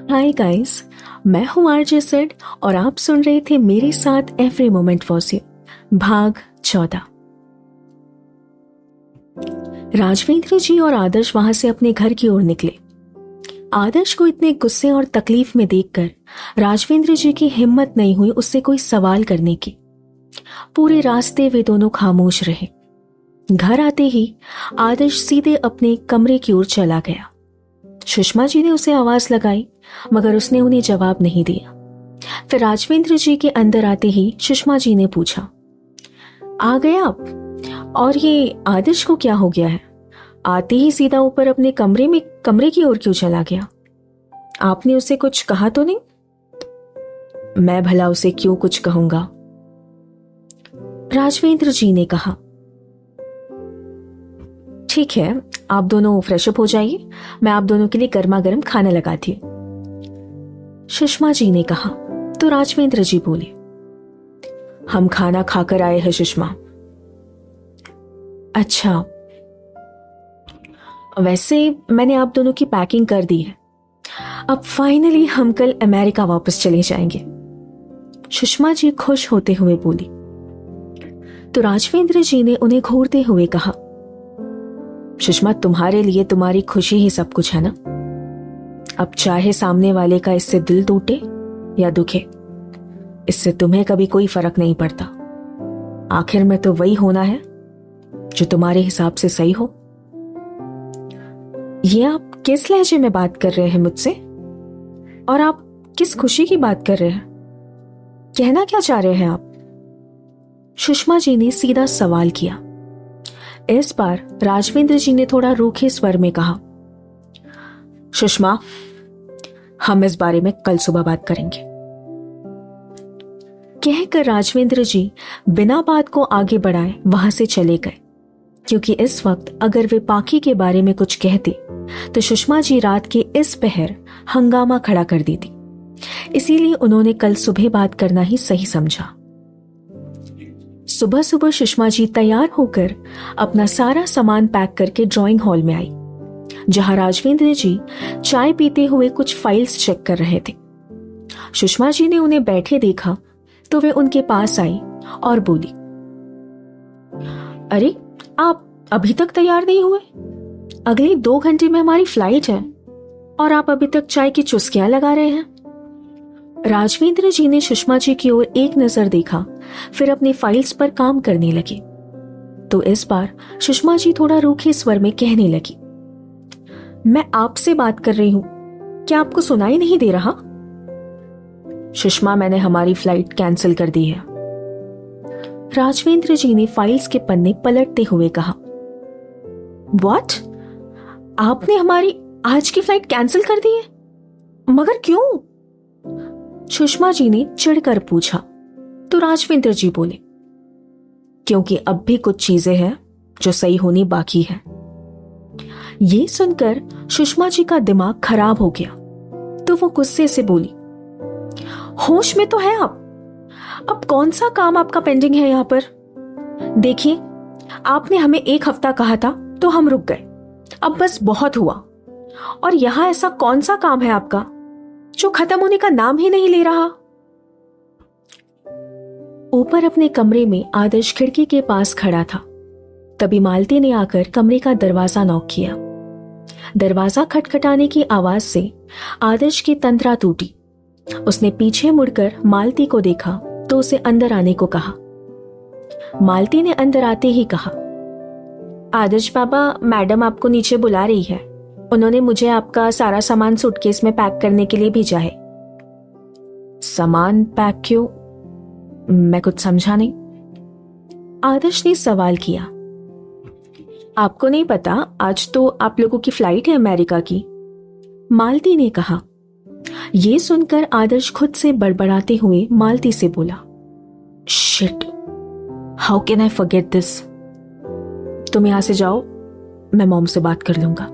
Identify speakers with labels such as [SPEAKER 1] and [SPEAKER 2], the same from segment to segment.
[SPEAKER 1] Hi guys, मैं हूँ RJ said और आप सुन रहे थे मेरे साथ एवरी मोमेंट वॉज यू भाग 14। राजवेंद्र जी और आदर्श वहां से अपने घर की ओर निकले। आदर्श को इतने गुस्से और तकलीफ में देखकर राजवेंद्र जी की हिम्मत नहीं हुई उससे कोई सवाल करने की। पूरे रास्ते वे दोनों खामोश रहे। घर आते ही आदर्श सीधे अपने कमरे की ओर चला गया। सुषमा जी ने उसे आवाज लगाई मगर उसने उन्हें जवाब नहीं दिया। फिर राजवेंद्र जी के अंदर आते ही सुषमा जी ने पूछा, आ गए आप? और ये आदर्श को क्या हो गया है? आते ही सीधा ऊपर अपने कमरे की ओर क्यों चला गया? आपने उसे कुछ कहा तो नहीं? मैं भला उसे क्यों कुछ कहूंगा? राजवेंद्र जी ने कहा, ठीक है, आप दोनों फ्रेश अप हो जाइए, मैं आप दोनों के लिए गर्मा गर्म खाना लगाती हूं। सुषमा जी ने कहा तो राजवेंद्र जी बोले, हम खाना खाकर आए हैं सुषमा। अच्छा, वैसे मैंने आप दोनों की पैकिंग कर दी है। अब फाइनली हम कल अमेरिका वापस चले जाएंगे। सुषमा जी खुश होते हुए बोली। तो राजवेंद्र जी ने उन्हें घूरते हुए कहा, सुषमा, तुम्हारे लिए तुम्हारी खुशी ही सब कुछ है ना। अब चाहे सामने वाले का इससे दिल टूटे या दुखे, इससे तुम्हें कभी कोई फर्क नहीं पड़ता। आखिर में तो वही होना है जो तुम्हारे हिसाब से सही हो। ये आप किस लहजे में बात कर रहे हैं मुझसे? और आप किस खुशी की बात कर रहे हैं? कहना क्या चाह रहे हैं आप? सुषमा जी ने सीधा सवाल किया। इस बार राजवेंद्र जी ने थोड़ा रूखे स्वर में कहा, सुषमा, हम इस बारे में कल सुबह बात करेंगे। कहकर राजवेंद्र जी बिना बात को आगे बढ़ाए वहां से चले गए, क्योंकि इस वक्त अगर वे पाखी के बारे में कुछ कहते तो सुषमा जी रात के इस पहर हंगामा खड़ा कर देती। इसीलिए उन्होंने कल सुबह बात करना ही सही समझा। सुबह सुबह सुषमा जी तैयार होकर अपना सारा सामान पैक करके ड्राइंग हॉल में आई, जहां राजवेंद्र जी चाय पीते हुए कुछ फाइल्स चेक कर रहे थे। सुषमा जी ने उन्हें बैठे देखा तो वे उनके पास आई और बोली, अरे, आप अभी तक तैयार नहीं हुए? अगले 2 घंटे में हमारी फ्लाइट है और आप अभी तक चाय की चुस्कियां लगा रहे हैं। राजवेंद्र जी ने सुषमा जी की ओर एक नजर देखा, फिर अपने फाइल्स पर काम करने लगे। तो इस बार सुषमा जी थोड़ा रूखे स्वर में कहने लगी, मैं आपसे बात कर रही हूं, क्या आपको सुनाई नहीं दे रहा? सुषमा, मैंने हमारी फ्लाइट कैंसिल कर दी है। राजवेंद्र जी ने फाइल्स के पन्ने पलटते हुए कहा, व्हाट? आपने हमारी आज की फ्लाइट कैंसिल कर दी है? मगर क्यों? सुषमा जी ने चिढ़कर पूछा। तो राजवेंद्र जी बोले, क्योंकि अब भी कुछ चीजें हैं जो सही होनी बाकी है। ये सुनकर सुषमा जी का दिमाग खराब हो गया, तो वो गुस्से से बोली, होश में तो है आप? अब कौन सा काम आपका पेंडिंग है यहां पर? देखिए, आपने हमें 1 हफ्ता कहा था तो हम रुक गए, अब बस बहुत हुआ। और यहां ऐसा कौन सा काम है आपका जो खत्म होने का नाम ही नहीं ले रहा? ऊपर अपने कमरे में आदर्श खिड़की के पास खड़ा था। तभी मालती ने आकर कमरे का दरवाजा नॉक किया। दरवाजा खटखटाने की आवाज से आदर्श की तंद्रा टूटी। उसने पीछे मुड़कर मालती को देखा तो उसे अंदर आने को कहा। मालती ने अंदर आते ही कहा, आदर्श बाबा, मैडम आपको नीचे बुला रही है। उन्होंने मुझे आपका सारा सामान सूटकेस में पैक करने के लिए भेजा है। सामान पैक क्यों? मैं कुछ समझा नहीं। आदर्श ने सवाल किया। आपको नहीं पता, आज तो आप लोगों की फ्लाइट है अमेरिका की, मालती ने कहा। यह सुनकर आदर्श खुद से बड़बड़ाते हुए मालती से बोला, shit, how can I forget this? तुम यहां से जाओ, मैं मॉम से बात कर लूंगा।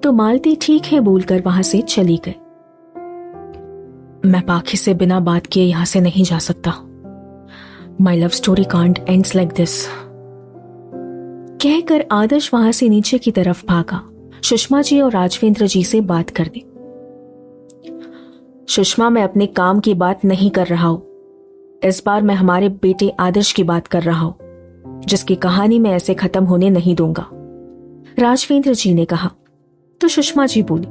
[SPEAKER 1] तो मालती ठीक है बोलकर वहां से चली गई। मैं पाखी से बिना बात किए यहां से नहीं जा सकता। My love story can't ends like this. कहकर आदर्श वहां से नीचे की तरफ भागा, सुषमा जी और राजवेंद्र जी से बात करने। सुषमा, मैं अपने काम की बात नहीं कर रहा हूं। इस बार मैं हमारे बेटे आदर्श की बात कर रहा हूं, जिसकी कहानी मैं ऐसे खत्म होने नहीं दूंगा, राजवेंद्र जी ने कहा। तो सुषमा जी बोली,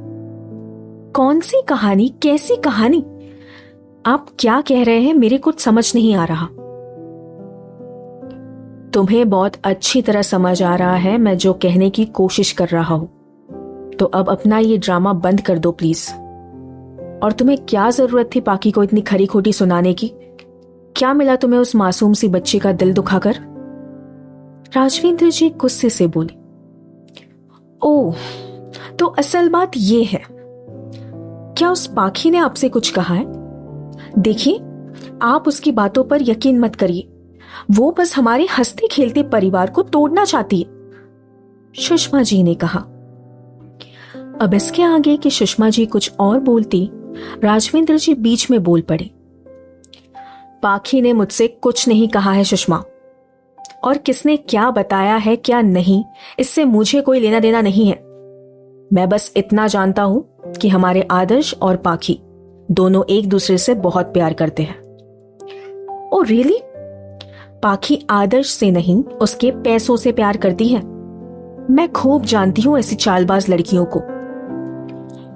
[SPEAKER 1] कौन सी कहानी, कैसी कहानी? आप क्या कह रहे हैं, मेरे कुछ समझ नहीं आ रहा। तुम्हें बहुत अच्छी तरह समझ आ रहा है मैं जो कहने की कोशिश कर रहा हूं, तो अब अपना ये ड्रामा बंद कर दो प्लीज। और तुम्हें क्या जरूरत थी पाकी को इतनी खरी खोटी सुनाने की? क्या मिला तुम्हें उस मासूम सी बच्ची का दिल दुखाकर? राजवेंद्र जी गुस्से से बोले, ओह, तो असल बात यह है, क्या उस पाखी ने आपसे कुछ कहा है? देखिए, आप उसकी बातों पर यकीन मत करिए, वो बस हमारे हंसते खेलते परिवार को तोड़ना चाहती है, सुषमा जी ने कहा। अब इसके आगे कि सुषमा जी कुछ और बोलती, राजवेंद्र जी बीच में बोल पड़े। पाखी ने मुझसे कुछ नहीं कहा है सुषमा, और किसने क्या बताया है क्या नहीं, इससे मुझे कोई लेना देना नहीं है। मैं बस इतना जानता हूं कि हमारे आदर्श और पाखी दोनों एक दूसरे से बहुत प्यार करते हैं। Oh really? पाखी आदर्श से नहीं, उसके पैसों से प्यार करती है। मैं खूब जानती हूं ऐसी चालबाज लड़कियों को।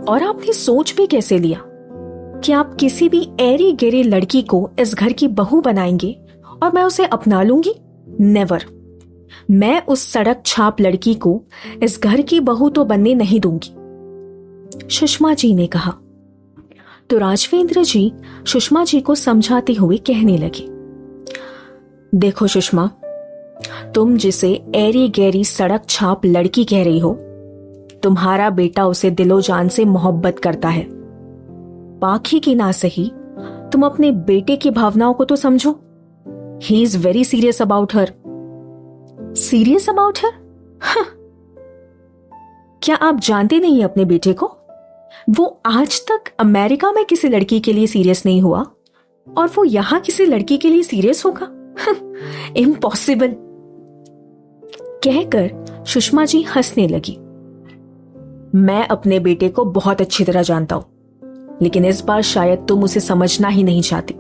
[SPEAKER 1] और आपने सोच भी कैसे लिया कि आप किसी भी ऐरी गैरी लड़की को इस घर की बहू बनाएंगे और मैं उसे अपना लूंगी? नेवर। मैं उस सड़क छाप लड़की को इस घर की बहू तो बनने नहीं दूंगी, सुषमा जी ने कहा। तो राजवेंद्र जी सुषमा जी को समझाते हुए कहने लगे, देखो सुषमा, तुम जिसे ऐरी गैरी सड़क छाप लड़की कह रही हो, तुम्हारा बेटा उसे दिलो जान से मोहब्बत करता है। पाखी की ना सही, तुम अपने बेटे की भावनाओं को तो समझो। He is very serious about her. Serious about her? क्या आप जानते नहीं अपने बेटे को? वो आज तक अमेरिका में किसी लड़की के लिए सीरियस नहीं हुआ, और वो यहां किसी लड़की के लिए सीरियस होगा? इम्पॉसिबल। कहकर सुषमा जी हंसने लगी। मैं अपने बेटे को बहुत अच्छी तरह जानता हूं, लेकिन इस बार शायद तुम उसे समझना ही नहीं चाहती,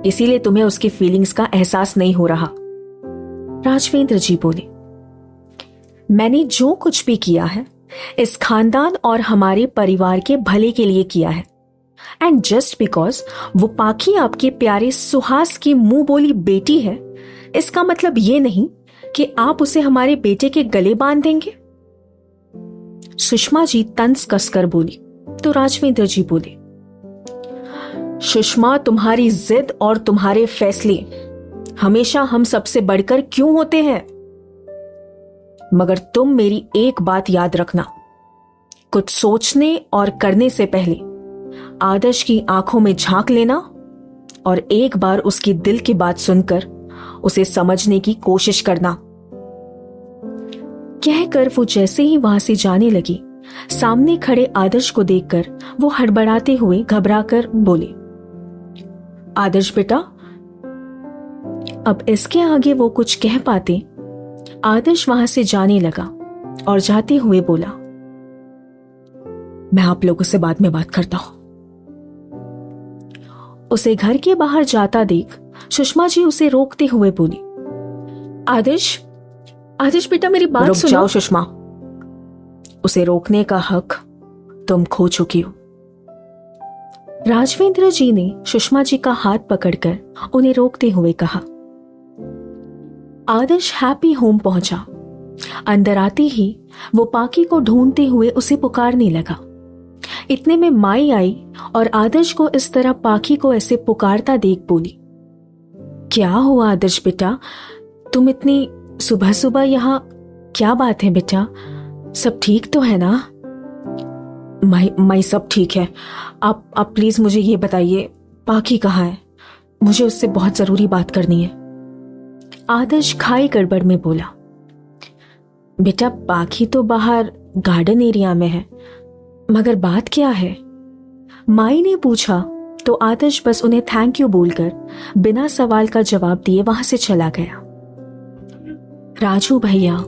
[SPEAKER 1] इसीलिए तुम्हें उसकी फीलिंग्स का एहसास नहीं हो रहा, राजवेंद्र जी बोले। मैंने जो कुछ भी किया है इस खानदान और हमारे परिवार के भले के लिए किया है, एंड जस्ट बिकॉज वो पाखी आपके प्यारे सुहास की मुंह बोली बेटी है, इसका मतलब ये नहीं कि आप उसे हमारे बेटे के गले बांध देंगे, सुषमा जी तंज कसकर बोली। तो राजवेंद्र जी बोले, सुषमा, तुम्हारी जिद और तुम्हारे फैसले हमेशा हम सबसे बढ़कर क्यों होते हैं? मगर तुम मेरी एक बात याद रखना, कुछ सोचने और करने से पहले आदर्श की आंखों में झांक लेना और एक बार उसकी दिल की बात सुनकर उसे समझने की कोशिश करना। कहकर वो जैसे ही वहां से जाने लगी, सामने खड़े आदर्श को देखकर वो हड़बड़ाते हुए घबराकर बोले, आदर्श बेटा। अब इसके आगे वो कुछ कह पाते, आदर्श वहां से जाने लगा और जाते हुए बोला, मैं आप लोगों से बाद में बात करता हूं। उसे घर के बाहर जाता देख सुषमा जी उसे रोकते हुए बोली, आदर्श, आदर्श बेटा, मेरी बात सुनो। रुक जाओ सुषमा, उसे रोकने का हक तुम खो चुकी हो। राजवेंद्र जी ने सुषमा जी का हाथ पकड़कर उन्हें रोकते हुए कहा। आदर्श हैप्पी होम पहुंचा। अंदर आते ही वो पाकी को ढूंढते हुए उसे पुकारने लगा। इतने में माई आई और आदर्श को इस तरह पाकी को ऐसे पुकारता देख बोली, क्या हुआ आदर्श बेटा, तुम इतनी सुबह सुबह यहाँ? क्या बात है बेटा, सब ठीक तो है ना? माई सब ठीक है। आप प्लीज मुझे ये बताइए, पाकी कहाँ है? मुझे उससे बहुत जरूरी बात करनी है। आदर्श खाई गड़बड़ में बोला, बेटा पाखी तो बाहर गार्डन एरिया में है, मगर बात क्या है? माई ने पूछा तो आदर्श बस उन्हें थैंक यू बोलकर बिना सवाल का जवाब दिए वहां से चला गया। राजू भैया,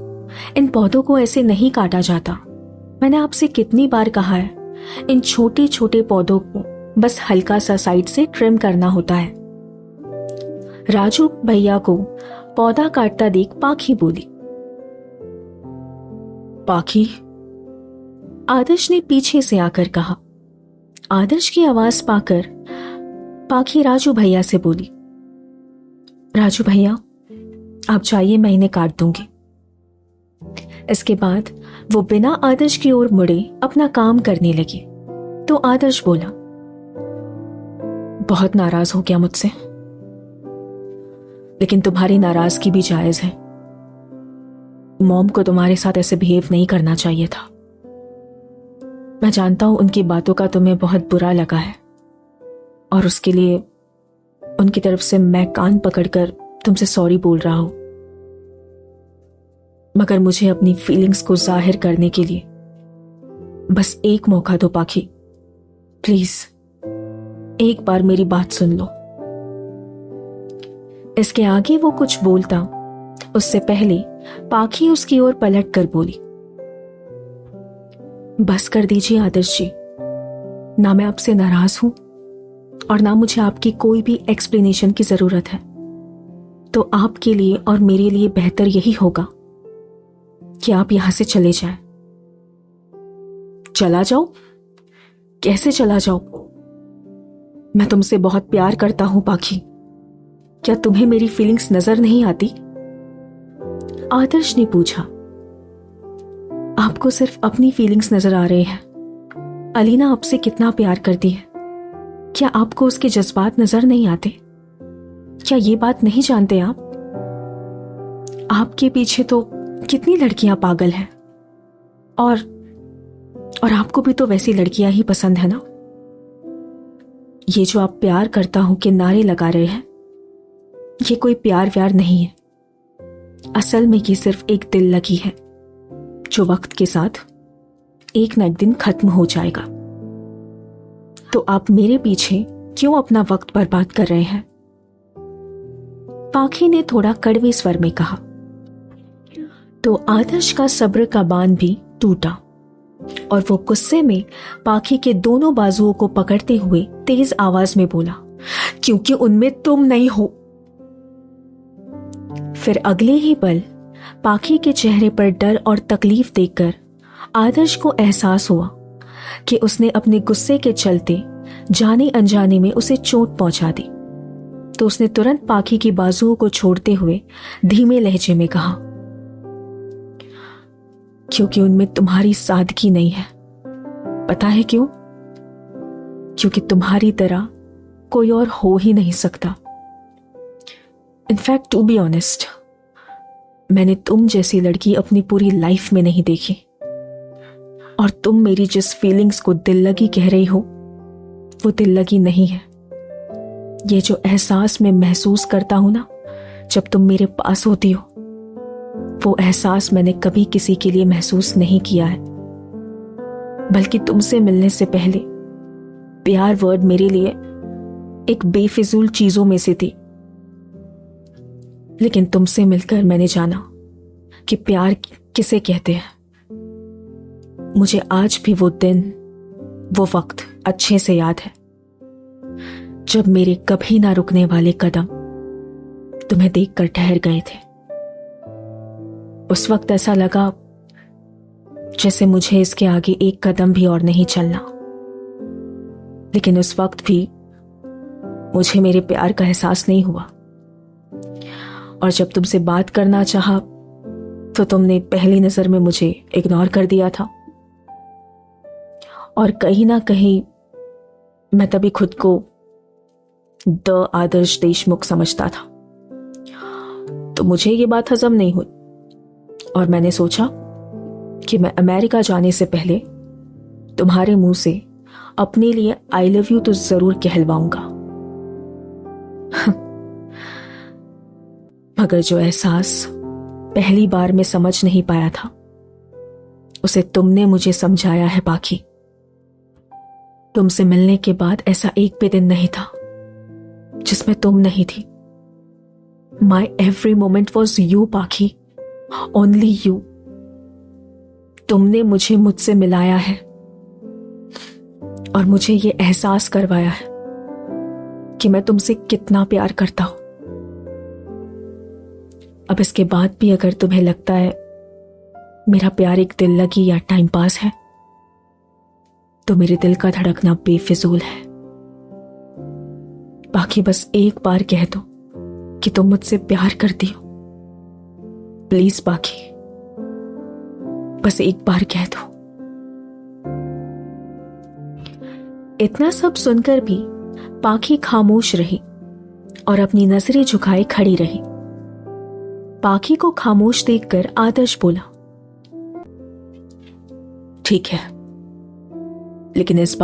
[SPEAKER 1] इन पौधों को ऐसे नहीं काटा जाता। मैंने आपसे कितनी बार कहा है, इन छोटे छोटे पौधों को बस हल्का सा साइड से ट्रिम करना होता है। राजू भैया को पौधा काटता देख पाखी बोली। पाखी? आदर्श ने पीछे से आकर कहा। आदर्श की आवाज पाकर पाखी राजू भैया से बोली, राजू भैया आप जाइए, मैं इन्हें काट दूंगी। इसके बाद वो बिना आदर्श की ओर मुड़े अपना काम करने लगी तो आदर्श बोला, बहुत नाराज हो गया मुझसे, लेकिन तुम्हारी नाराजगी भी जायज है। मॉम को तुम्हारे साथ ऐसे बिहेव नहीं करना चाहिए था। मैं जानता हूं उनकी बातों का तुम्हें बहुत बुरा लगा है और उसके लिए उनकी तरफ से मैं कान पकड़कर तुमसे सॉरी बोल रहा हूं, मगर मुझे अपनी फीलिंग्स को जाहिर करने के लिए बस एक मौका दो पाखी। प्लीज एक बार मेरी बात सुन लो। इसके आगे वो कुछ बोलता उससे पहले पाखी उसकी ओर पलट कर बोली, बस कर दीजिए आदर्श जी, ना मैं आपसे नाराज हूं और ना मुझे आपकी कोई भी एक्सप्लेनेशन की जरूरत है। तो आपके लिए और मेरे लिए बेहतर यही होगा कि आप यहां से चले जाएं। चला जाओ? कैसे चला जाओ? मैं तुमसे बहुत प्यार करता हूं पाखी, क्या तुम्हें मेरी फीलिंग्स नजर नहीं आती? आदर्श ने पूछा। आपको सिर्फ अपनी फीलिंग्स नजर आ रहे हैं। अलीना आपसे कितना प्यार करती है, क्या आपको उसके जज्बात नजर नहीं आते? क्या ये बात नहीं जानते आप? आपके पीछे तो कितनी लड़कियां पागल हैं और आपको भी तो वैसी लड़कियां ही पसंद है ना? ये जो आप प्यार करता हूं के नारे लगा रहे हैं, ये कोई प्यार व्यार नहीं है। असल में ये सिर्फ एक दिल लगी है जो वक्त के साथ एक न एक दिन खत्म हो जाएगा। तो आप मेरे पीछे क्यों अपना वक्त बर्बाद कर रहे हैं? पाखी ने थोड़ा कड़वे स्वर में कहा। तो आदर्श का सब्र का बांध भी टूटा और वो गुस्से में पाखी के दोनों बाजुओं को पकड़ते हुए तेज आवाज में बोला, क्योंकि उनमें तुम नहीं हो। फिर अगले ही पल पाखी के चेहरे पर डर और तकलीफ देखकर आदर्श को एहसास हुआ कि उसने अपने गुस्से के चलते जाने अनजाने में उसे चोट पहुंचा दी। तो उसने तुरंत पाखी की बाजुओं को छोड़ते हुए धीमे लहजे में कहा, क्योंकि उनमें तुम्हारी सादगी नहीं है। पता है क्यों? क्योंकि तुम्हारी तरह कोई और हो ही नहीं सकता। इनफैक्ट टू बी ऑनेस्ट, मैंने तुम जैसी लड़की अपनी पूरी लाइफ में नहीं देखी। और तुम मेरी जिस फीलिंग्स को दिल लगी कह रही हो, वो दिल लगी नहीं है। ये जो एहसास मैं महसूस करता हूं ना जब तुम मेरे पास होती हो, वो एहसास मैंने कभी किसी के लिए महसूस नहीं किया है। बल्कि तुमसे मिलने से पहले प्यार वर्ड मेरे लिए एक बेफिजूल चीजों में से थी, लेकिन तुमसे मिलकर मैंने जाना कि प्यार किसे कहते हैं। मुझे आज भी वो दिन, वो वक्त अच्छे से याद है जब मेरे कभी ना रुकने वाले कदम तुम्हें देखकर ठहर गए थे। उस वक्त ऐसा लगा जैसे मुझे इसके आगे एक कदम भी और नहीं चलना, लेकिन उस वक्त भी मुझे मेरे प्यार का एहसास नहीं हुआ। और जब तुमसे बात करना चाहा तो तुमने पहली नजर में मुझे इग्नोर कर दिया था। और कहीं ना कहीं मैं तभी खुद को द आदर्श देशमुख समझता था। तो मुझे ये बात हजम नहीं हुई और मैंने सोचा कि मैं अमेरिका जाने से पहले तुम्हारे मुंह से अपने लिए आई लव यू तो जरूर कहलवाऊंगा। मगर जो एहसास पहली बार में समझ नहीं पाया था, उसे तुमने मुझे समझाया है पाखी। तुमसे मिलने के बाद ऐसा एक भी दिन नहीं था जिसमें तुम नहीं थी। माई एवरी मोमेंट वॉज यू पाखी, ओनली यू। तुमने मुझे मुझसे मिलाया है और मुझे ये एहसास करवाया है कि मैं तुमसे कितना प्यार करता हूं। अब इसके बाद भी अगर तुम्हें लगता है मेरा प्यार एक दिल लगी या टाइम पास है, तो मेरे दिल का धड़कना बेफिजूल है। बाकी बस एक बार कह दो कि तुम मुझसे प्यार करती हो। प्लीज बाकी बस एक बार कह दो। इतना सब सुनकर भी पाखी खामोश रही और अपनी नजरें झुकाए खड़ी रही। पाखी को खामोश देखकर आदर्श बोला, ठीक है, लेकिन इस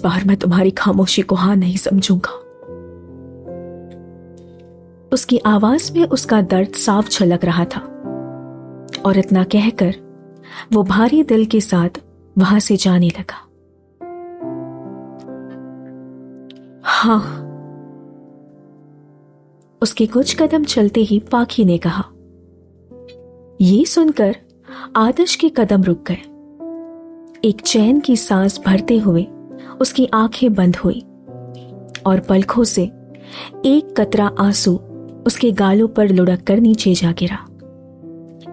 [SPEAKER 1] बार मैं तुम्हारी खामोशी को हां नहीं समझूंगा। उसकी आवाज में उसका दर्द साफ झलक रहा था और इतना कहकर वो भारी दिल के साथ वहां से जाने लगा। हाँ, उसके कुछ कदम चलते ही पाखी ने कहा। ये सुनकर आदर्श के कदम रुक गए। एक चैन की सांस भरते हुए उसकी आंखें बंद हुई और पलकों से एक कतरा आंसू उसके गालों पर लुढ़क कर नीचे जा गिरा।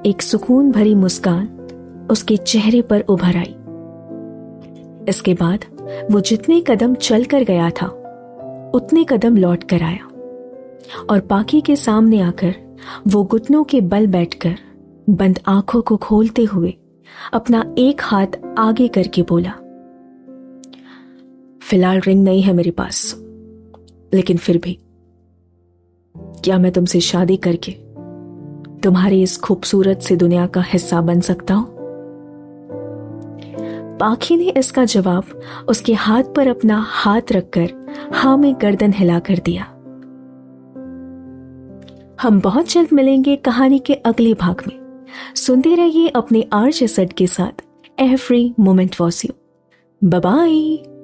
[SPEAKER 1] एक सुकून भरी मुस्कान उसके चेहरे पर उभर आई। इसके बाद वो जितने कदम चल कर गया था उतने कदम लौट कर आया और पाखी के सामने आकर वो घुटनों के बल बैठकर बंद आंखों को खोलते हुए अपना एक हाथ आगे करके बोला, फिलहाल रिंग नहीं है मेरे पास, लेकिन फिर भी क्या मैं तुमसे शादी करके तुम्हारी इस खूबसूरत सी दुनिया का हिस्सा बन सकता हूं? पाखी ने इसका जवाब उसके हाथ पर अपना हाथ रखकर हाँ में गर्दन हिला कर दिया। हम बहुत जल्द मिलेंगे कहानी के अगले भाग में। सुनते रहिए अपने आरजे सड के साथ। Every moment was you. Bye bye.